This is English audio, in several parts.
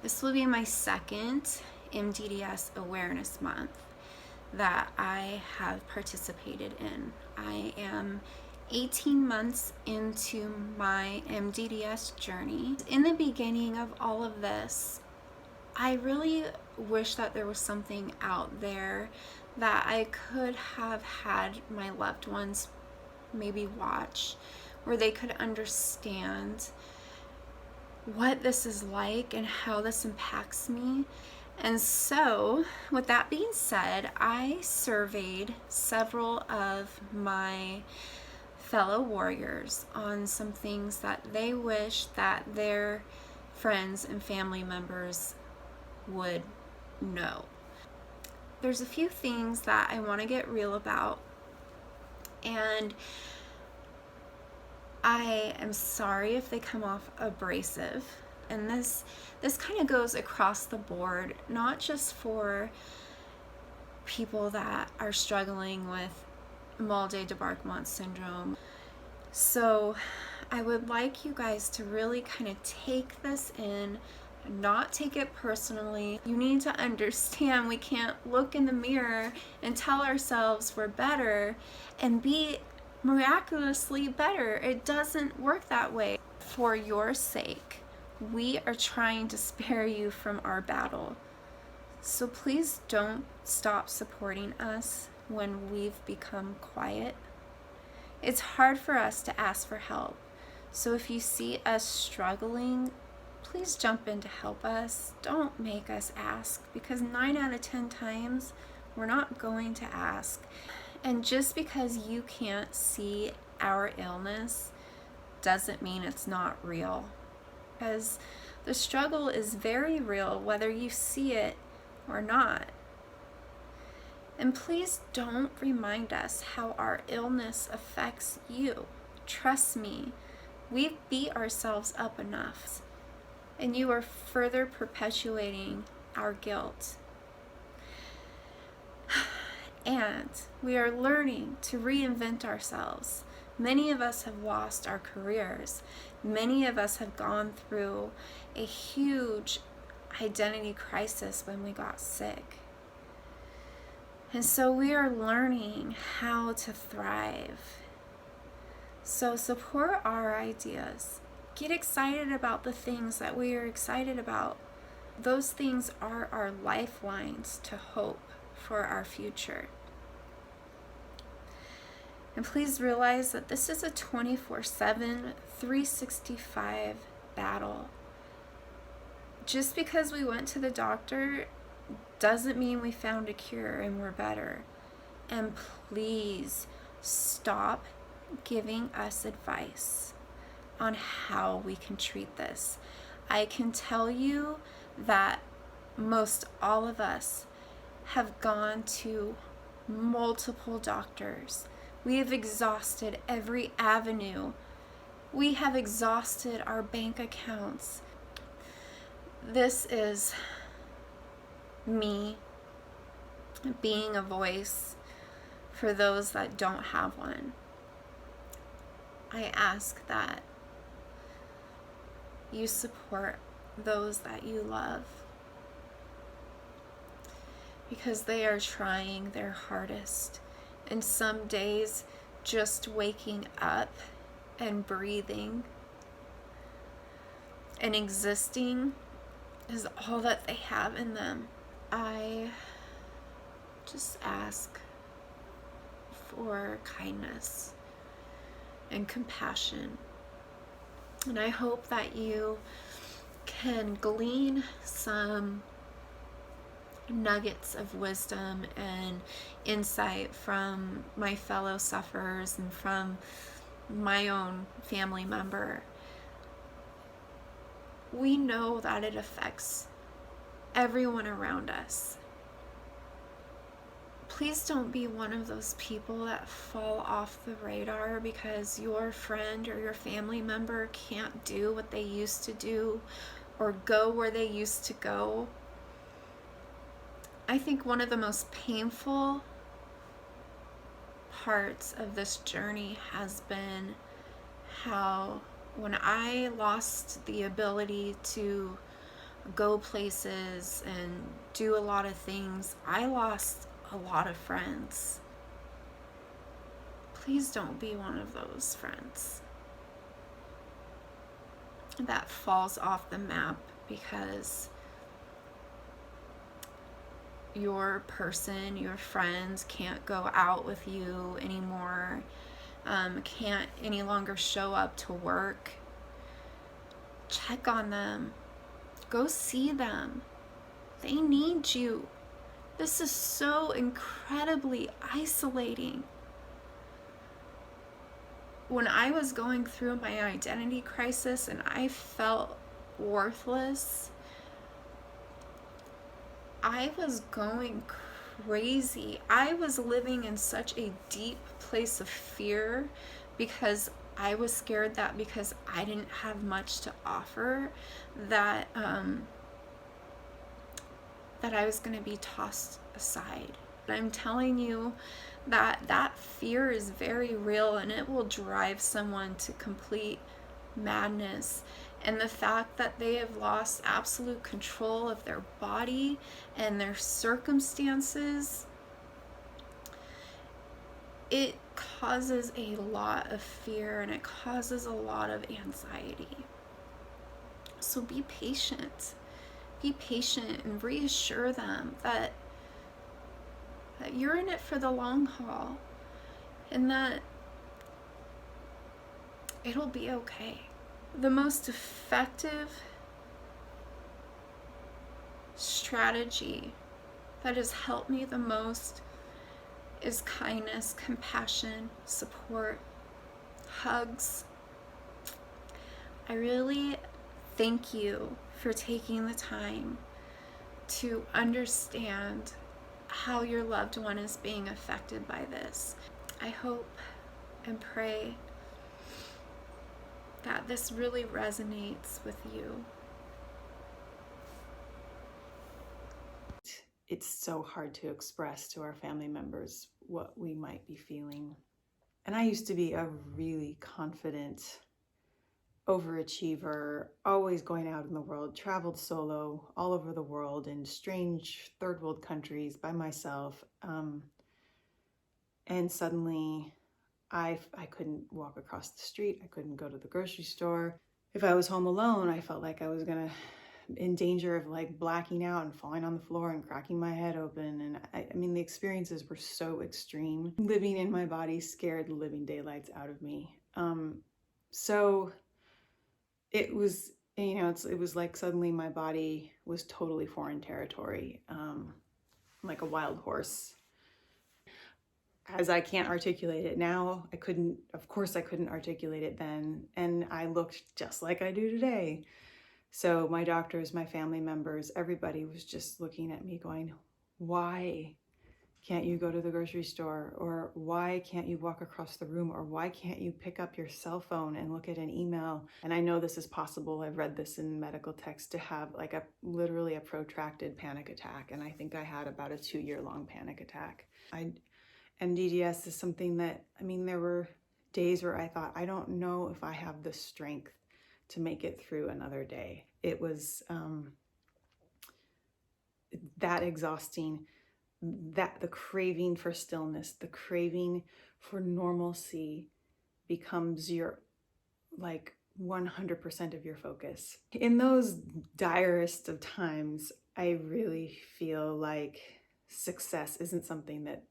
This will be my second MdDS Awareness Month that I have participated in. I am 18 months into my MdDS journey. In the beginning of all of this, I really wish that there was something out there that I could have had my loved ones maybe watch, where they could understand what this is like and how this impacts me. And so, with that being said, I surveyed several of my fellow warriors on some things that they wish that their friends and family members would know. There's a few things that I want to get real about, and I am sorry if they come off abrasive. And this kind of goes across the board, not just for people that are struggling with Maulde-Debarquement syndrome. So I would like you guys to really kind of take this in, not take it personally. You need to understand we can't look in the mirror and tell ourselves we're better and be miraculously better. It doesn't work that way. For your sake, we are trying to spare you from our battle. So please don't stop supporting us when we've become quiet. It's hard for us to ask for help. So if you see us struggling, please jump in to help us. Don't make us ask, because 9 out of 10 times we're not going to ask. And just because you can't see our illness doesn't mean it's not real. Because the struggle is very real, whether you see it or not. And please don't remind us how our illness affects you. Trust me, we've beat ourselves up enough, and you are further perpetuating our guilt. And we are learning to reinvent ourselves. Many of us have lost our careers. Many of us have gone through a huge identity crisis when we got sick. And so we are learning how to thrive. So support our ideas. Get excited about the things that we are excited about. Those things are our lifelines to hope for our future. And please realize that this is a 24/7, 365 battle. Just because we went to the doctor doesn't mean we found a cure and we're better. And please stop giving us advice on how we can treat this. I can tell you that most all of us have gone to multiple doctors. We have exhausted every avenue. We have exhausted our bank accounts. This is me being a voice for those that don't have one. I ask that you support those that you love, because they are trying their hardest. And some days just waking up and breathing and existing is all that they have in them. I just ask for kindness and compassion. And I hope that you can glean some nuggets of wisdom and insight from my fellow sufferers and from my own family member. We know that it affects everyone around us. Please don't be one of those people that fall off the radar because your friend or your family member can't do what they used to do or go where they used to go. I think one of the most painful parts of this journey has been how when I lost the ability to go places and do a lot of things, I lost a lot of friends. Please don't be one of those friends that falls off the map because your person, your friends can't go out with you anymore, can't any longer show up to work. Check on them. Go see them. They need you. This is so incredibly isolating. When I was going through my identity crisis and I felt worthless, I was going crazy. I was living in such a deep place of fear because I was scared that because I didn't have much to offer, that that I was going to be tossed aside. I'm telling you that that fear is very real, and it will drive someone to complete madness. And the fact that they have lost absolute control of their body and their circumstances, it causes a lot of fear and it causes a lot of anxiety. So be patient. Be patient and reassure them that you're in it for the long haul and that it'll be okay. The most effective strategy that has helped me the most is kindness, compassion, support, hugs. I really thank you for taking the time to understand how your loved one is being affected by this. I hope and pray that this really resonates with you. It's so hard to express to our family members what we might be feeling. And I used to be a really confident overachiever, always going out in the world, traveled solo all over the world in strange third world countries by myself. And suddenly I couldn't walk across the street. I couldn't go to the grocery store. If I was home alone, I felt like I was in danger of like blacking out and falling on the floor and cracking my head open. And I mean, the experiences were so extreme. Living in my body scared the living daylights out of me. So it was, it was like suddenly my body was totally foreign territory, like a wild horse. As I can't articulate it now, of course I couldn't articulate it then. And I looked just like I do today. So my doctors, my family members, everybody was just looking at me going, why can't you go to the grocery store? Or why can't you walk across the room? Or why can't you pick up your cell phone and look at an email? And I know this is possible. I've read this in medical text, to have like literally a protracted panic attack. And I think I had about a 2-year-long panic attack. MdDS is something that, there were days where I thought, I don't know if I have the strength to make it through another day. It was that exhausting, that the craving for stillness, the craving for normalcy becomes your 100% of your focus. In those direst of times, I really feel like success isn't something that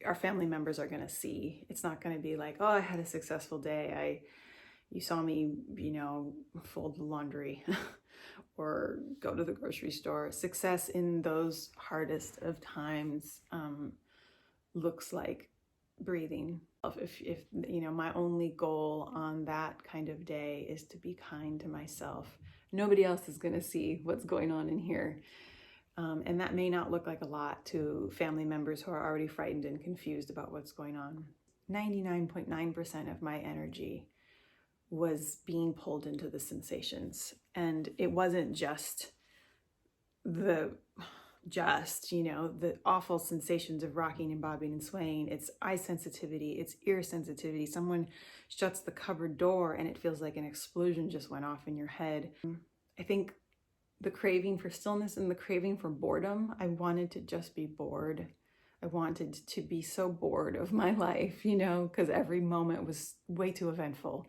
our family members are going to see. It's not going to be like, oh, I had a successful day. You saw me, fold the laundry or go to the grocery store. Success in those hardest of times looks like breathing. If my only goal on that kind of day is to be kind to myself, nobody else is going to see what's going on in here. And that may not look like a lot to family members who are already frightened and confused about what's going on. 99.9% of my energy was being pulled into the sensations. And it wasn't just the awful sensations of rocking and bobbing and swaying. It's eye sensitivity, it's ear sensitivity. Someone shuts the cupboard door and it feels like an explosion just went off in your head. I think the craving for stillness and the craving for boredom, I wanted to just be bored. I wanted to be so bored of my life, because every moment was way too eventful.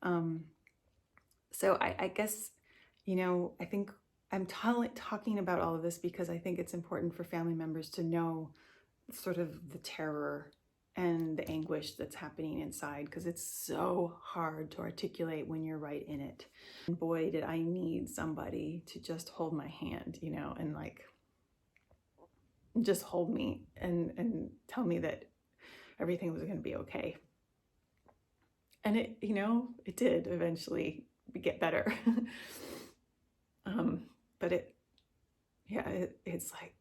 So I guess, I think I'm talking about all of this because I think it's important for family members to know sort of the terror and the anguish that's happening inside, because it's so hard to articulate when you're right in it. And boy, did I need somebody to just hold my hand, and like just hold me and tell me that everything was going to be okay. And it did eventually get better. But it's like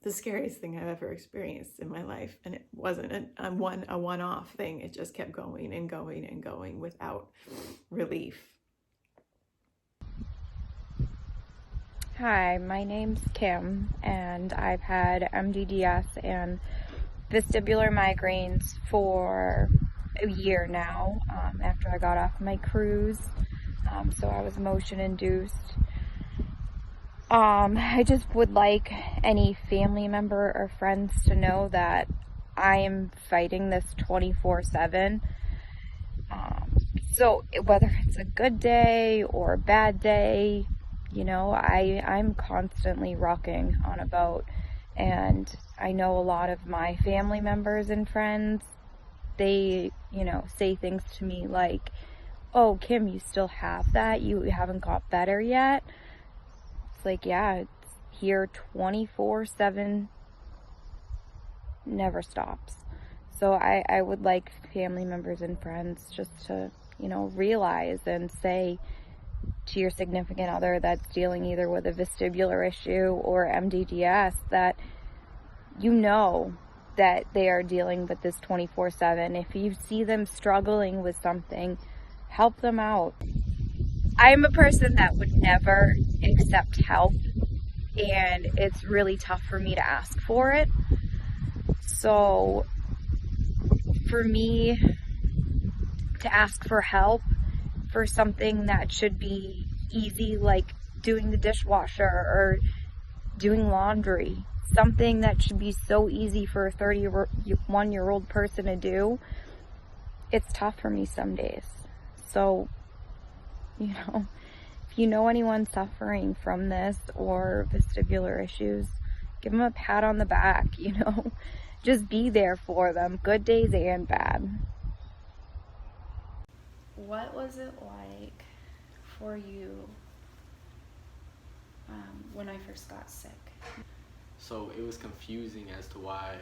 the scariest thing I've ever experienced in my life. And it wasn't a one-off thing. It just kept going and going and going without relief. Hi, my name's Kim, and I've had MdDS and vestibular migraines for a year now, after I got off my cruise. So I was motion induced. I just would like any family member or friends to know that I am fighting this 24/7. So whether it's a good day or a bad day, I'm constantly rocking on a boat. And I know a lot of my family members and friends, they, say things to me like, "Oh, Kim, you still have that? You haven't got better yet?" It's like, yeah, it's here 24/7, never stops. So I would like family members and friends just to, realize and say to your significant other that's dealing either with a vestibular issue or MdDS that that they are dealing with this 24/7. If you see them struggling with something, help them out. I am a person that would never accept help, and it's really tough for me to ask for it. So for me to ask for help for something that should be easy, like doing the dishwasher or doing laundry, something that should be so easy for a 31-year-old person to do, it's tough for me some days. So, if you know anyone suffering from this or vestibular issues, give them a pat on the back, just be there for them, good days and bad. What was it like for you when I first got sick? So it was confusing as to why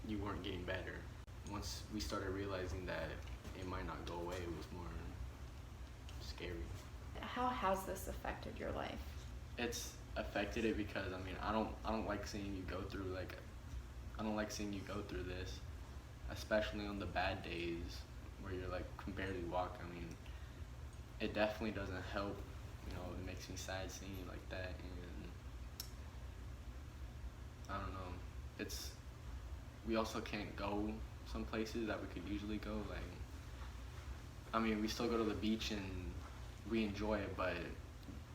you weren't getting better. Once we started realizing that it might not go away, it was more scary. How has this affected your life? It's affected it because I don't like seeing you go through this, especially on the bad days where you're like can barely walk. It definitely doesn't help. It makes me sad seeing you like that, and I don't know. We also can't go some places that we could usually go. We still go to the beach and we enjoy it, but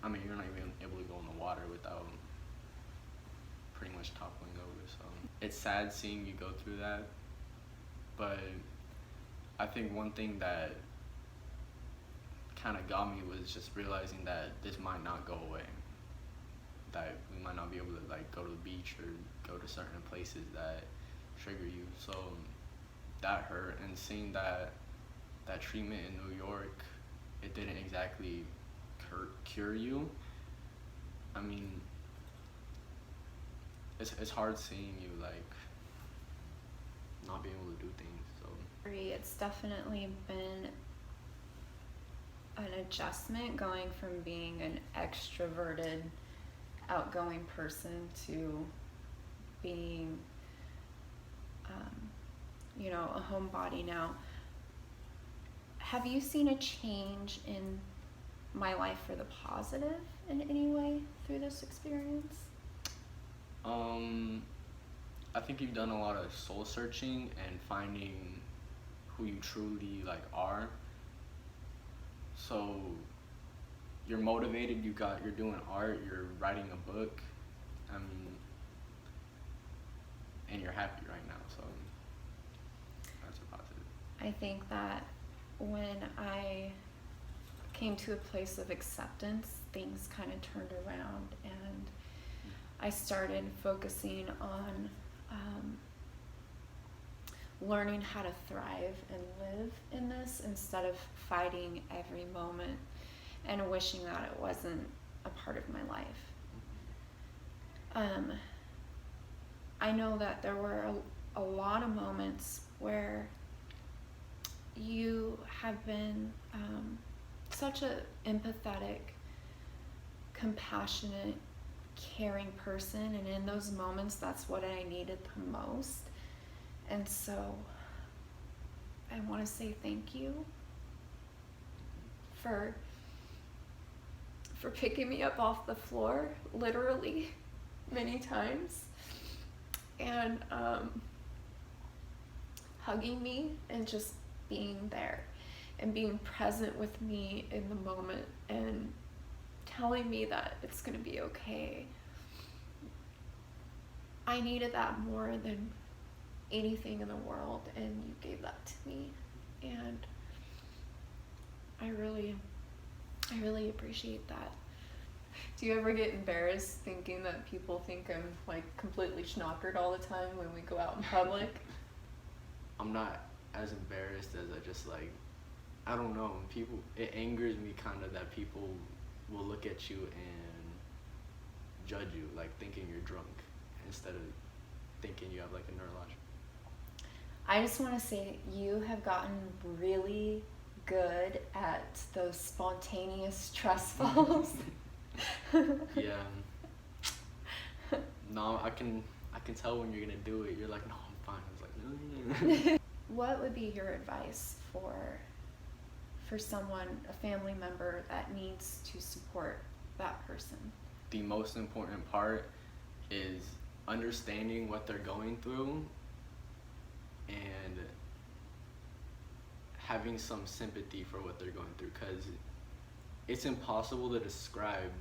you're not even able to go in the water without pretty much toppling over. So it's sad seeing you go through that, but I think one thing that kind of got me was just realizing that this might not go away, that we might not be able to go to the beach or go to certain places that trigger you. So that hurt, and seeing that treatment in New York, it didn't exactly cure you. It's hard seeing you not being able to do things. So It's definitely been an adjustment going from being an extroverted, outgoing person to being, a homebody now. Have you seen a change in my life for the positive in any way through this experience? I think you've done a lot of soul searching and finding who you truly are. So you're motivated, you're doing art, you're writing a book, I mean, and you're happy right now, so that's a positive. I think that when I came to a place of acceptance, things kind of turned around, and I started focusing on learning how to thrive and live in this instead of fighting every moment and wishing that it wasn't a part of my life. I know that there were a lot of moments where you have been such an empathetic, compassionate, caring person, and in those moments that's what I needed the most. And so I want to say thank you for picking me up off the floor, literally many times, and hugging me and just being there and being present with me in the moment and telling me that it's going to be okay. I needed that more than anything in the world, and you gave that to me, and I really appreciate that. Do you ever get embarrassed thinking that people think I'm like completely schnockered all the time when we go out in public? I'm not as embarrassed as I just like, I don't know, it angers me kind of that people will look at you and judge you, like thinking you're drunk instead of thinking you have like a neurological. I just want to say you have gotten really good at those spontaneous trust falls. Yeah. No, I can tell when you're gonna do it. You're like, no, I'm fine. I was like, no. What would be your advice for someone, a family member that needs to support that person? The most important part is understanding what they're going through and having some sympathy for what they're going through, because it's impossible to describe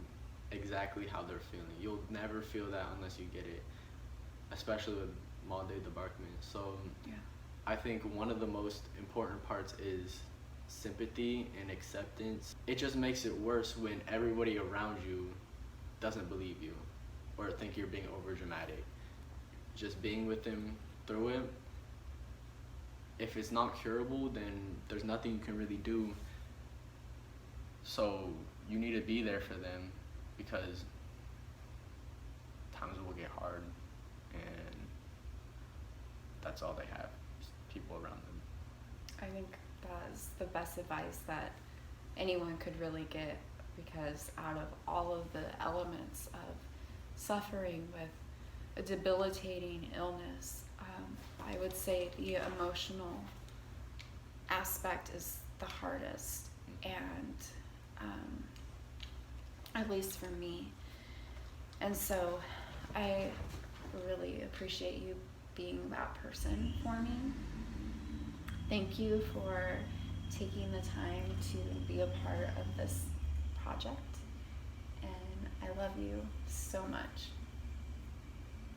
exactly how they're feeling. You'll never feel that unless you get it, especially with mal-de débarquement. So yeah. I think one of the most important parts is sympathy and acceptance. It just makes it worse when everybody around you doesn't believe you or think you're being over dramatic. Just being with them through it, if it's not curable, then there's nothing you can really do. So you need to be there for them, because times will get hard and that's all they have, just people around them. I think that is the best advice that anyone could really get, because out of all of the elements of suffering with a debilitating illness, I would say the emotional aspect is the hardest, and at least for me. And so I really appreciate you being that person for me. Thank you for taking the time to be a part of this project, and I love you so much.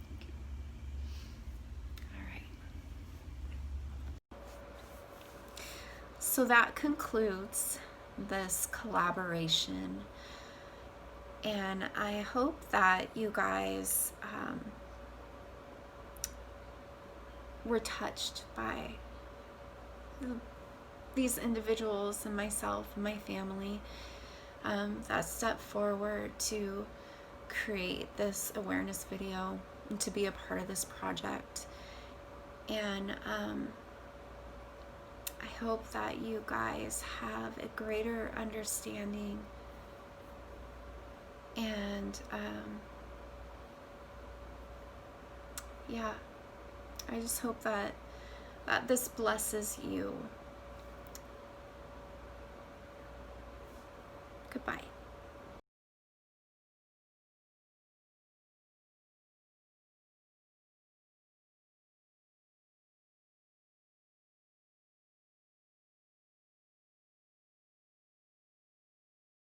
Thank you. All right. So that concludes this collaboration, and I hope that you guys were touched by these individuals and myself and my family that stepped forward to create this awareness video and to be a part of this project. And I hope that you guys have a greater understanding, and yeah, I just hope that this blesses you. Goodbye.